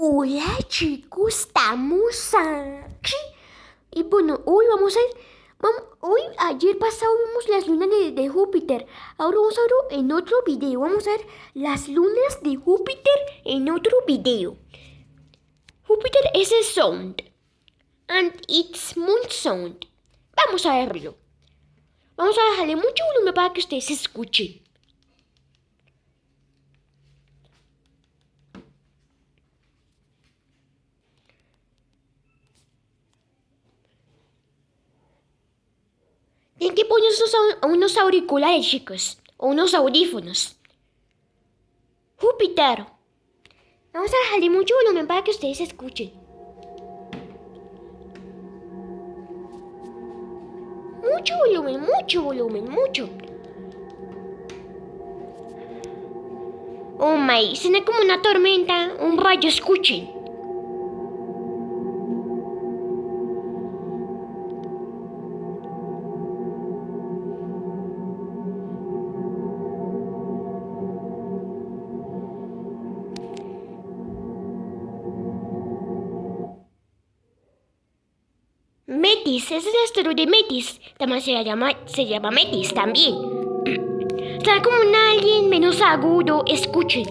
Hola chicos, estamos aquí. Y bueno, hoy vamos a ver, ayer pasado vimos las lunas de Júpiter. Ahora vamos a ver en otro video. Vamos a ver las lunas de Júpiter en otro video. Júpiter is a sound and its moon sound. Vamos a verlo. Vamos a dejarle mucho volumen para que ustedes escuchen. Tienen que poner unos auriculares, chicos, o unos audífonos. Júpiter. Vamos a dejarle mucho volumen para que ustedes escuchen. Mucho volumen. Oh my, suena como una tormenta, un rayo, escuchen. Metis, ese es el asteroide Metis. También se llama Metis también. Está como un alien menos agudo, escuchen.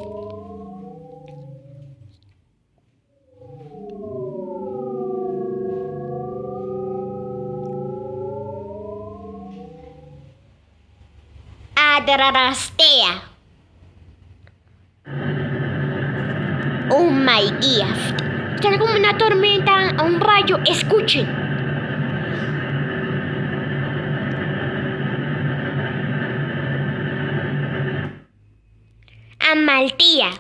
Adrastea. Oh my gift. Está como una tormenta, un rayo, escuchen. Amaltea.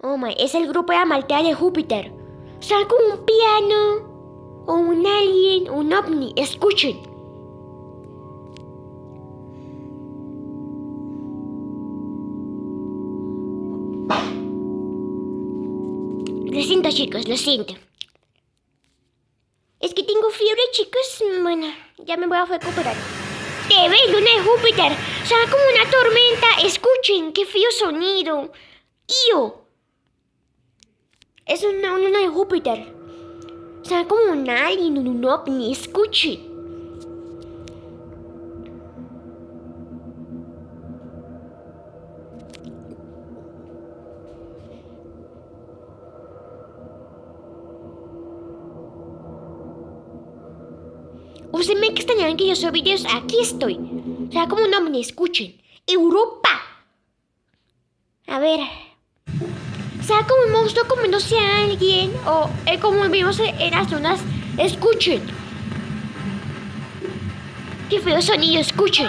Oh my, es el grupo de Amaltea de Júpiter. Está como un piano, o un alien, un ovni, escuchen. Lo siento, chicos, lo siento. Es que tengo fiebre, chicos. Bueno, ya me voy a recuperar. ¡Te ves, luna de Júpiter! Suena como una tormenta. Escuchen, qué feo sonido. ¡Io! Es una luna de Júpiter. Suena como un alien, un ovni. Escuchen. Ustedes me extrañaban que yo subo videos. Aquí estoy. O sea, como un ovni, escuchen. ¡Europa! A ver. O sea, como un monstruo comiéndose a alguien. O como vimos en las zonas. Escuchen. Qué feo sonido, escuchen.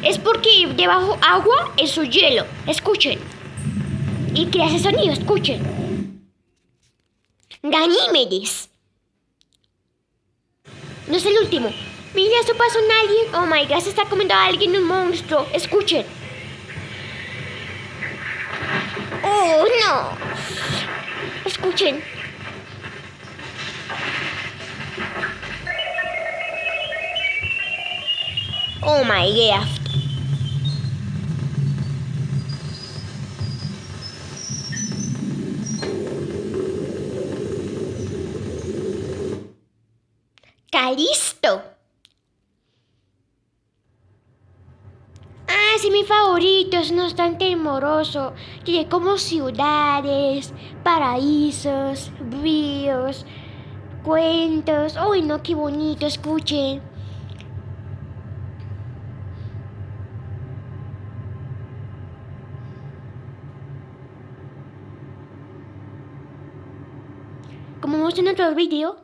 Es porque debajo agua es su hielo. Escuchen. Y crea ese sonido, escuchen. Ganímedes. No es el último. Mira, eso pasó en alguien. Oh my god, se está comiendo a alguien, un monstruo. Escuchen. Oh no. Escuchen. Oh my god. Calisto. Ah, sí, mi favorito, es no es tan temoroso. Tiene como ciudades, paraísos, ríos, cuentos. Uy, no, qué bonito, escuchen. Como vemos en otro video,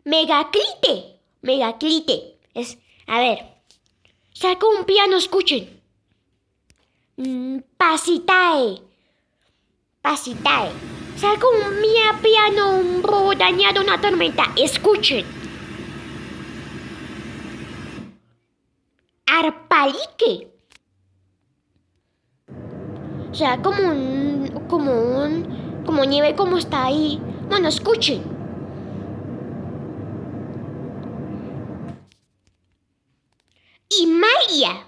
Megaclite. Es, a ver, saca un piano, escuchen. Pasitae. Saca un piano, un robo dañado, una tormenta, escuchen. Arpalique. O sea, como nieve como está ahí. Bueno, escuchen. y María.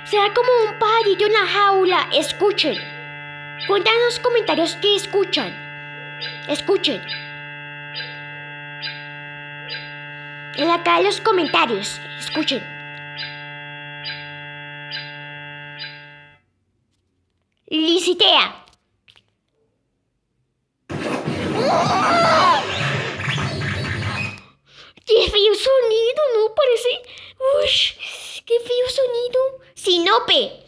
Será como un pajarito en la jaula. Escuchen. Cuéntanos en los comentarios qué escuchan. Escuchen. En la caja de los comentarios. Escuchen. Licitea. ¡Qué feo sonido! ¿No? Parece... ¡Uy! ¡Qué feo sonido! ¡Sinope!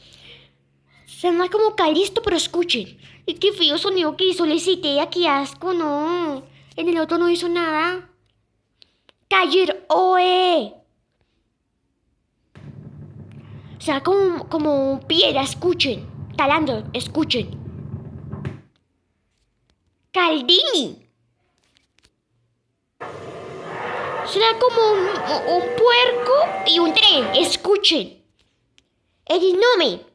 Suena como Calisto, pero escuchen. Y qué feo sonido que hizo Licitea. ¡Qué asco! No. En el otro no hizo nada. Cayer oe. O sea, como piedra, escuchen. Talando, escuchen. Caldini. Será como un puerco y un tren. Escuchen. Erinome.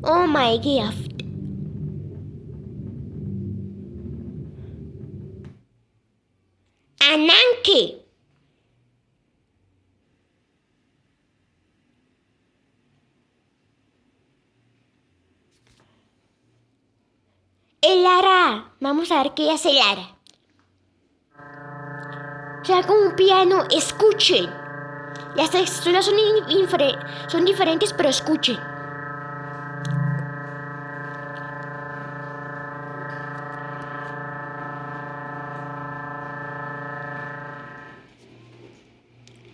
Oh my gift. Ananke. El Lara. Vamos a ver qué hace Lara. Será como un piano. Escuchen. Las texturas son diferentes, pero escuchen.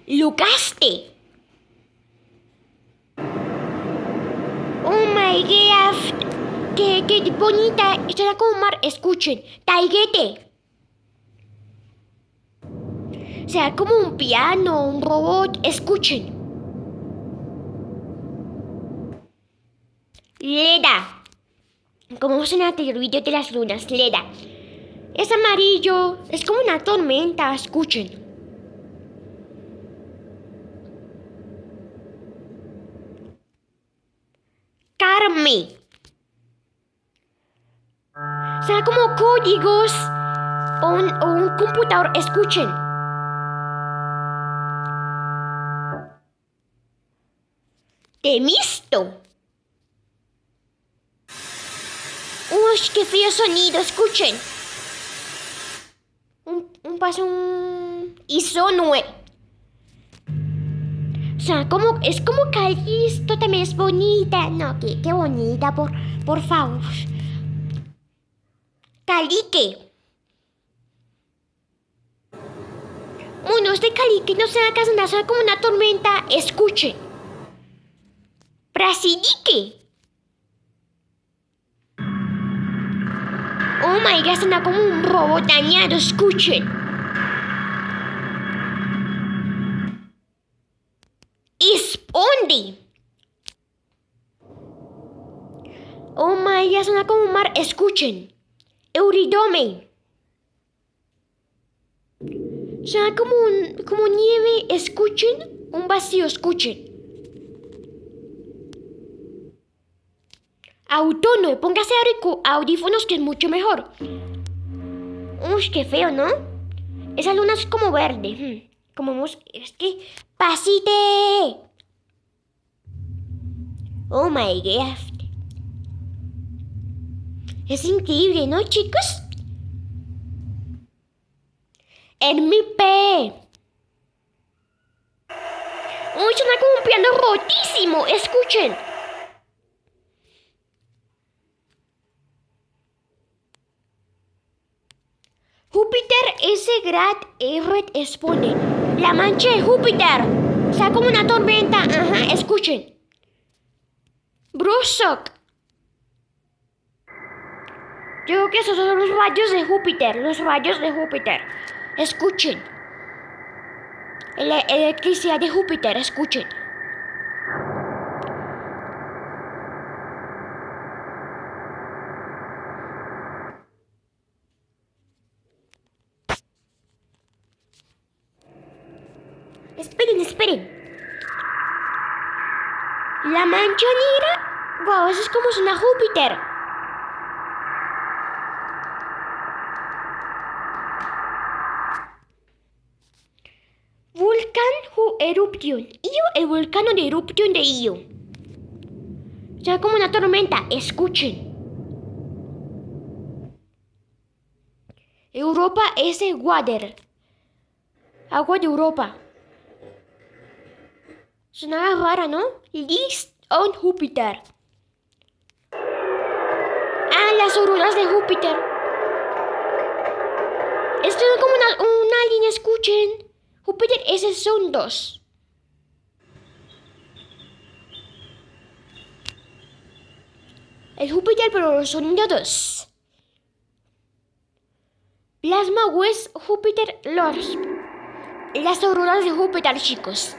Lucaste. Oh my god. Qué bonita. Será como un mar. Escuchen. Taiguete. Será como un piano, un robot. Escuchen. Leda. Como vemos en el anterior video de las lunas. Leda. Es amarillo. Es como una tormenta. Escuchen. Carme. Será como códigos o un computador. Escuchen. Temisto. Uy, qué feo sonido. Escuchen. Un paso. Isonue. O sea, es como Calisto. También es bonita. No, qué bonita. Por favor. Calique. Bueno, este calique no se haga nada como una tormenta. Escuchen. Brasilique. Oh my god, suena como un robot dañado. Escuchen. Ispondi. Oh my god, suena como un mar. Escuchen. Euridome. Suena como nieve. Escuchen. Un vacío. Escuchen. Autónomo. Póngase audífonos que es mucho mejor. Uy, qué feo, ¿no? Esa luna es como verde. Es que... ¡Pasite! Oh my god. Es increíble, ¿no, chicos? En mi pe. Uy, suena como un piano rotísimo. Escuchen. Júpiter S. Grad Red expone. La mancha de Júpiter. O sea, como una tormenta. Ajá, escuchen. Brusok. Yo creo que esos son los rayos de Júpiter. Los rayos de Júpiter. Escuchen. La electricidad de Júpiter. Escuchen. Esperen. La mancha negra. Wow, eso es como suena Júpiter. erupción. Io, el volcán de erupción de Io. O sea, como una tormenta. Escuchen. Europa es el water. Agua de Europa. Sonaba rara, ¿no? List on Júpiter. Ah, las auroras de Júpiter. Esto es como una línea, escuchen. Júpiter, esos son dos. El Júpiter, pero son dos. Plasma West Júpiter Lors. Las auroras de Júpiter, chicos.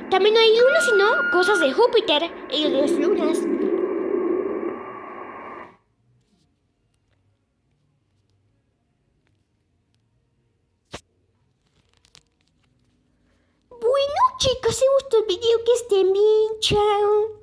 También no hay lunas, sino cosas de Júpiter y las lunas. Bueno, chicos, si gustó el video, que estén bien. Chao.